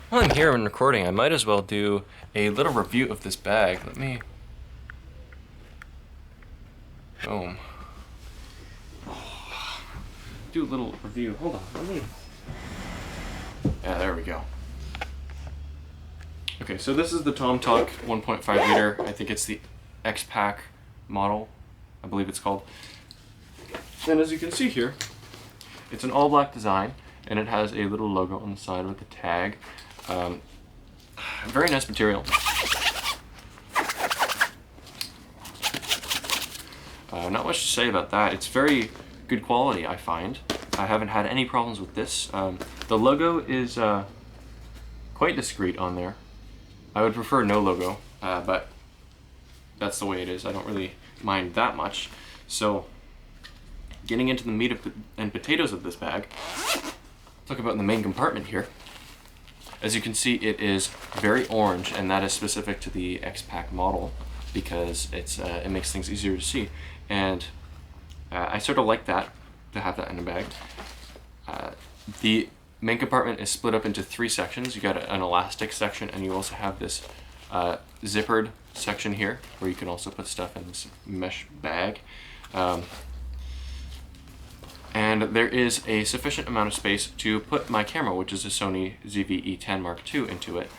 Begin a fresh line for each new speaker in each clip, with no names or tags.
While I'm here and recording, I might as well do a little review of this bag. Let me... Boom. Do a little review. Hold on, let me... Yeah, there we go. Okay, so this is the TomToc 1.5 liter. I think it's the X-Pack model, I believe it's called. And as you can see here, it's an all-black design, and it has a little logo on the side with a tag. Very nice material. Not much to say about that. It's very good quality, I find. I haven't had any problems with this. The logo is quite discreet on there. I would prefer no logo, but that's the way it is. I don't really mind that much. So, getting into the meat and potatoes of this bag, talk about the main compartment here. As you can see, it is very orange, and that is specific to the X-Pack model because it makes things easier to see. And I sort of like that, to have that in the bag. The main compartment is split up into 3 sections. You got an elastic section, and you also have this zippered section here where you can also put stuff in this mesh bag. And there is a sufficient amount of space to put my camera, which is a Sony ZV-E10 Mark II, into it.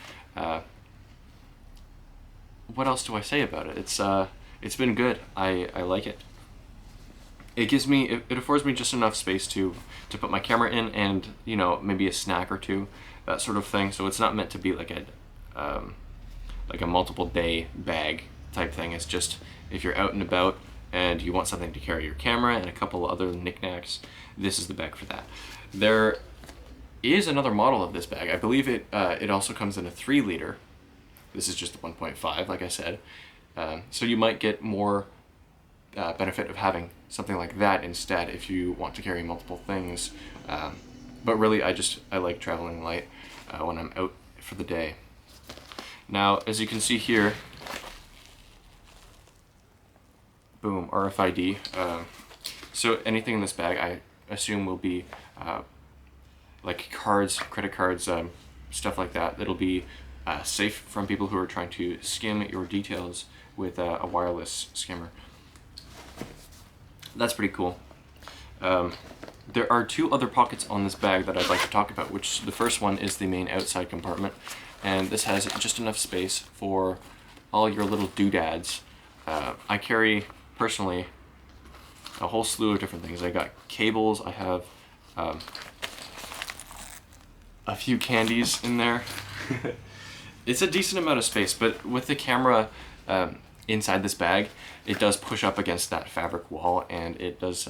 What else do I say about it? It's been good. I like it. It affords me just enough space to put my camera in, and maybe a snack or two, that sort of thing. So it's not meant to be like a multiple day bag type thing. It's just if you're out and about and you want something to carry your camera and a couple other knickknacks, this is the bag for that. There is another model of this bag. I believe it also comes in a 3 liter. This is just the 1.5, like I said. So you might get more benefit of having something like that instead if you want to carry multiple things. But really, I like traveling light when I'm out for the day. Now, as you can see here, boom, RFID. So anything in this bag, I assume, will be like cards, credit cards, stuff like that. That'll be safe from people who are trying to skim your details with a wireless skimmer. That's pretty cool. There are 2 other pockets on this bag that I'd like to talk about, which the first one is the main outside compartment, and this has just enough space for all your little doodads. I carry, personally, a whole slew of different things. I got cables, I have a few candies in there. It's a decent amount of space, but with the camera inside this bag, it does push up against that fabric wall, and it does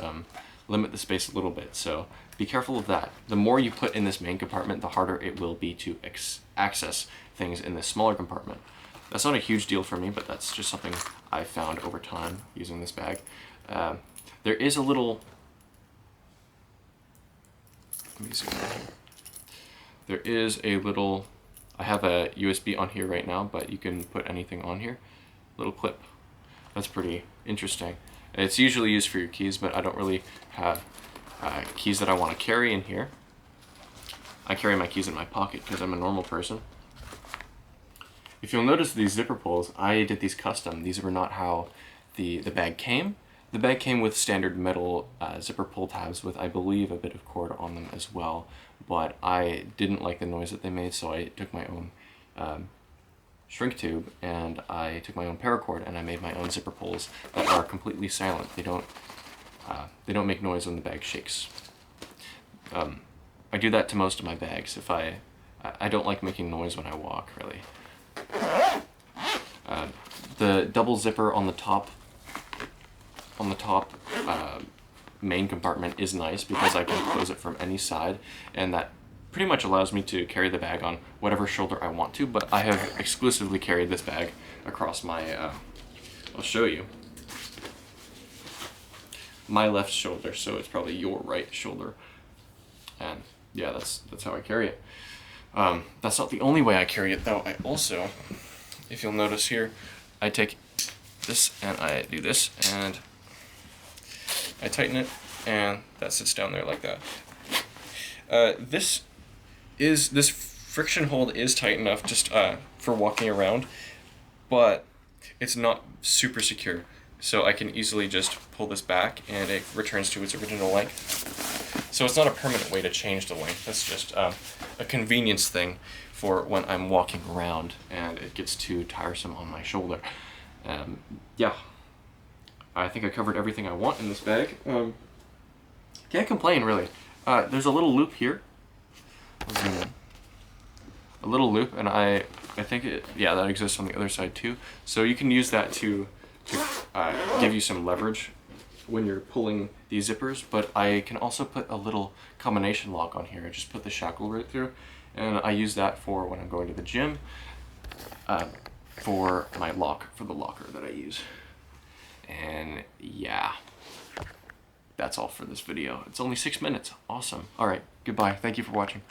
limit the space a little bit, so be careful of that. The more you put in this main compartment, the harder it will be to access things in this smaller compartment. That's not a huge deal for me, but that's just something I've found over time using this bag. There is a little... Let me zoom in here. There is a little... I have a USB on here right now, but you can put anything on here. Little clip. That's pretty interesting. It's usually used for your keys, but I don't really have keys that I want to carry in here. I carry my keys in my pocket because I'm a normal person. If you'll notice these zipper pulls, I did these custom. These were not how the bag came. The bag came with standard metal zipper pull tabs with, I believe, a bit of cord on them as well, but I didn't like the noise that they made, so I took my own shrink tube, and I took my own paracord, and I made my own zipper pulls that are completely silent. They don't make noise when the bag shakes. I do that to most of my bags. If I don't like making noise when I walk, really. The double zipper on the top main compartment is nice because I can close it from any side, and that pretty much allows me to carry the bag on whatever shoulder I want to, but I have exclusively carried this bag across my, I'll show you, my left shoulder, so it's probably your right shoulder, and yeah, that's how I carry it. That's not the only way I carry it, though. I also, if you'll notice here, I take this and I do this, and I tighten it, and that sits down there like that. This friction hold is tight enough just for walking around, but it's not super secure. So I can easily just pull this back and it returns to its original length. So it's not a permanent way to change the length. That's just a convenience thing for when I'm walking around and it gets too tiresome on my shoulder. Yeah, I think I covered everything I want in this bag. Can't complain, really. There's a little loop here. I'll zoom in. A little loop, and I think that exists on the other side too. So you can use that to give you some leverage when you're pulling these zippers, but I can also put a little combination lock on here. I just put the shackle right through, and I use that for when I'm going to the gym, for my for the locker that I use. And yeah, that's all for this video. It's only 6 minutes. Awesome. All right, goodbye. Thank you for watching.